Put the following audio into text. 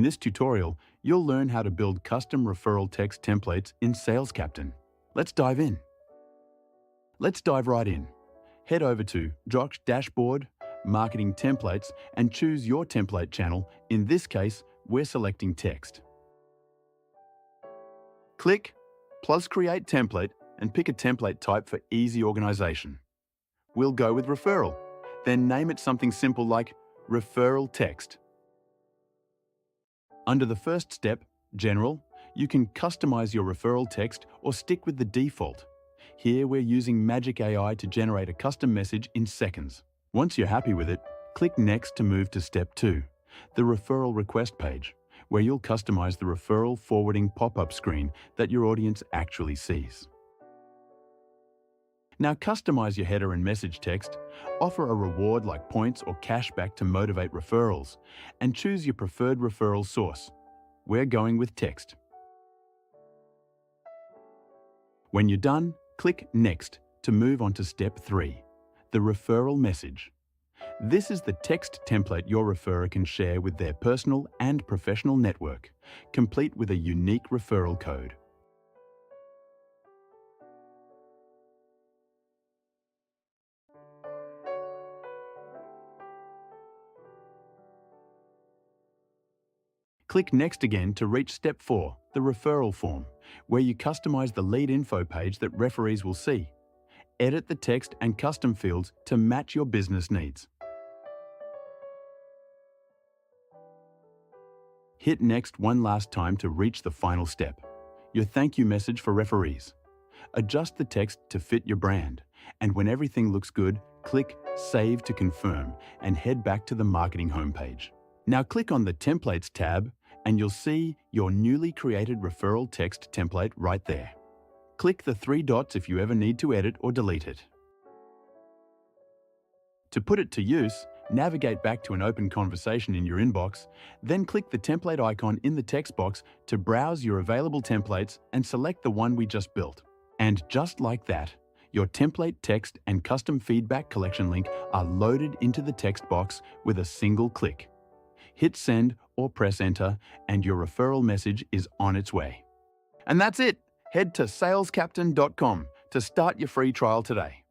this tutorial, you'll learn how to build custom referral text templates in SalesCaptain. Let's dive in. Let's dive right in. Head over to Josh Dashboard, Marketing Templates, and choose your template channel. In this case, we're selecting text. Click plus Create Template and pick a template type for easy organization. We'll go with Referral, then name it something simple like Referral Text. Under the first step, General, you can customize your referral text or stick with the default. Here we're using Magic AI to generate a custom message in seconds. Once you're happy with it, click Next to move to Step 2, the Referral Request page, where you'll customize the referral forwarding pop-up screen that your audience actually sees. Now customize your header and message text, offer a reward like points or cashback to motivate referrals, and choose your preferred referral source. We're going with text. When you're done, click Next to move on to Step 3, the referral message. This is the text template your referrer can share with their personal and professional network, complete with a unique referral code. Click Next again to reach Step 4, the referral form, where you customize the lead info page that referees will see. Edit the text and custom fields to match your business needs. Hit Next one last time to reach the final step, your thank you message for referees. Adjust the text to fit your brand, and when everything looks good, click Save to confirm and head back to the marketing homepage. Now click on the Templates tab and you'll see your newly created referral text template right there. Click the 3 dots if you ever need to edit or delete it. To put it to use, navigate back to an open conversation in your inbox, then click the template icon in the text box to browse your available templates and select the one we just built. And just like that, your template text and custom feedback collection link are loaded into the text box with a single click. Hit Send or press Enter, and your referral message is on its way. And that's it. Head to salescaptain.com to start your free trial today.